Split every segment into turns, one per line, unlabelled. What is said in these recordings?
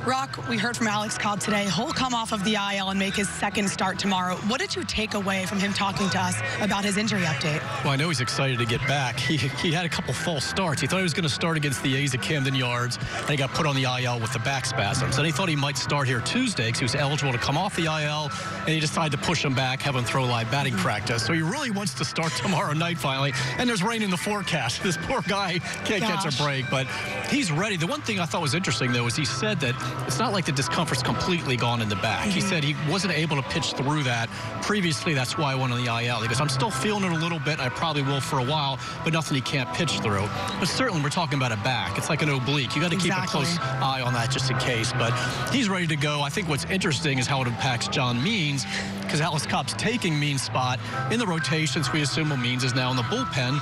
Roch, we heard from Alex Cobb today. He'll come off of the IL and make his second start tomorrow. What did you take away from him talking to us about his injury update?
Well, I know he's excited to get back. He had a couple false starts. He thought he was going to start against the A's at Camden Yards, and he got put on the IL with the back spasms. And he thought he might start here Tuesday because he was eligible to come off the IL, and he decided to push him back, have him throw live batting practice. So he really wants to start tomorrow night finally, and there's rain in the forecast. This poor guy can't catch a break, but he's ready. The one thing I thought was interesting, though, is he said that it's not like the discomfort's completely gone in the back. He said he wasn't able to pitch through that. Previously, that's why I went on the IL. He goes, I'm still feeling it a little bit. I probably will for a while, but nothing he can't pitch through. But certainly, we're talking about a back. It's like an oblique. You got to keep a close eye on that just in case. But he's ready to go. I think what's interesting is how it impacts John Means, because Alex Cobb's taking Means' spot in the rotations. We assume Means is now in the bullpen,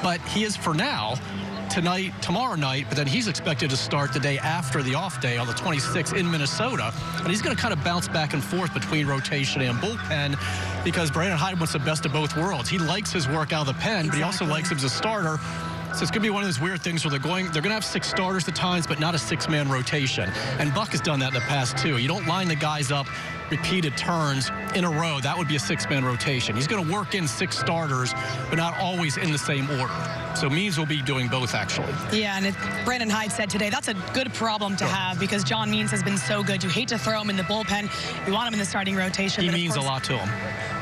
but he is for now. Tomorrow night, but then he's expected to start the day after the off day on the 26th in Minnesota. And he's going to kind of bounce back and forth between rotation and bullpen because Brandon Hyde wants the best of both worlds. He likes his work out of the pen, but he also likes him as a starter. So it's going to be one of those weird things where they're going to have 6 starters at times, but not a 6-man rotation. And Buck has done that in the past, too. You don't line the guys up repeated turns in a row. That would be a 6-man rotation. He's going to work in 6 starters, but not always in the same order. So Means will be doing both, actually. Yeah, and Brandon Hyde said today, that's a good problem to have because John Means has been so good. You hate to throw him in the bullpen. You want him in the starting rotation. He means a lot to him.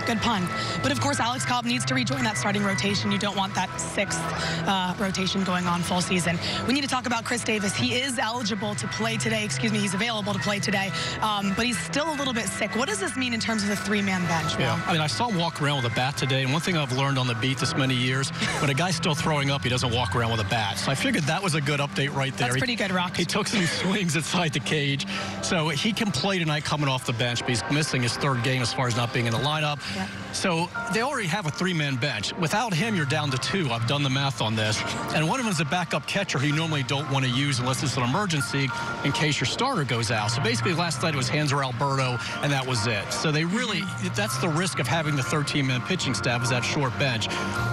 Good pun. But, of course, Alex Cobb needs to rejoin that starting rotation. You don't want that 6th rotation going on full season. We need to talk about Chris Davis. He is eligible to play today. Excuse me, he's available to play today. But he's still a little bit sick. What does this mean in terms of the 3-man bench?
Yeah, I mean, I saw him walk around with a bat today. And one thing I've learned on the beat this many years, when a guy's still throwing up, he doesn't walk around with a bat. So I figured that was a good update right there.
That's pretty good, Roch.
He took some swings inside the cage. So he can play tonight coming off the bench, but he's missing his 3rd game as far as not being in the lineup. Yeah. So they already have a 3-man bench. Without him, you're down to 2. I've done the math on this. And one of them is a backup catcher who you normally don't want to use unless it's an emergency in case your starter goes out. So basically last night it was Hanser Alberto, and that was it. So they really, that's the risk of having the 13-man pitching staff is that short bench.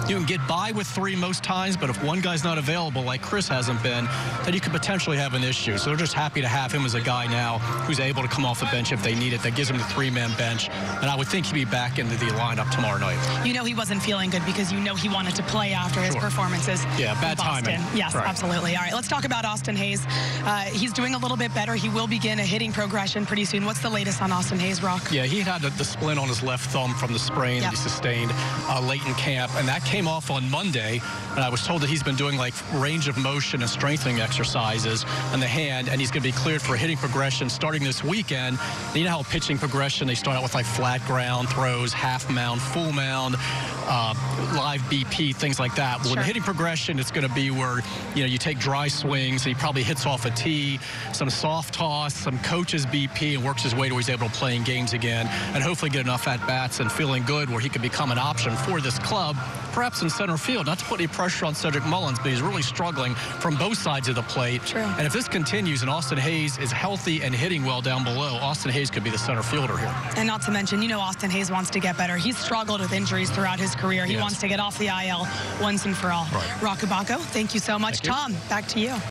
You can get by with 3 most times, but if one guy's not available, like Chris hasn't been, then you could potentially have an issue. So they're just happy to have him as a guy now who's able to come off the bench if they need it. That gives him the 3-man bench. And I would think he'd be back into the lineup tomorrow night.
You know he wasn't feeling good because you know he wanted to play after his performances.
Yeah, bad timing.
Yes, absolutely. All right, let's talk about Austin Hayes. He's doing a little bit better. He will begin a hitting progression pretty soon. What's the latest on Austin Hayes, Roch?
Yeah, he had the splint on his left thumb from the sprain that he sustained late in camp, and that came off on Monday. And I was told that he's been doing like range of motion and strengthening exercises on the hand, and he's going to be cleared for a hitting progression starting this weekend. And you know how pitching progression, they start out with like flat ground throws, half mound, full mound, live BP, things like that. Well, the hitting progression, it's going to be where, you take dry swings, and he probably hits off a tee, some soft toss, some coach's BP, and works his way to where he's able to play in games again, and hopefully get enough at-bats and feeling good where he could become an option for this club, perhaps in center field. Not to put any pressure on Cedric Mullins, but he's really struggling from both sides of the plate. And if this continues and Austin Hayes is healthy and hitting well down below, Austin Hayes could be the center fielder here.
And not to mention, Austin Hayes wants to get better. He's struggled with injuries throughout his career. He wants to get off the IL once and for all. Roch Kubatko, thank you so much. Tom, back to you.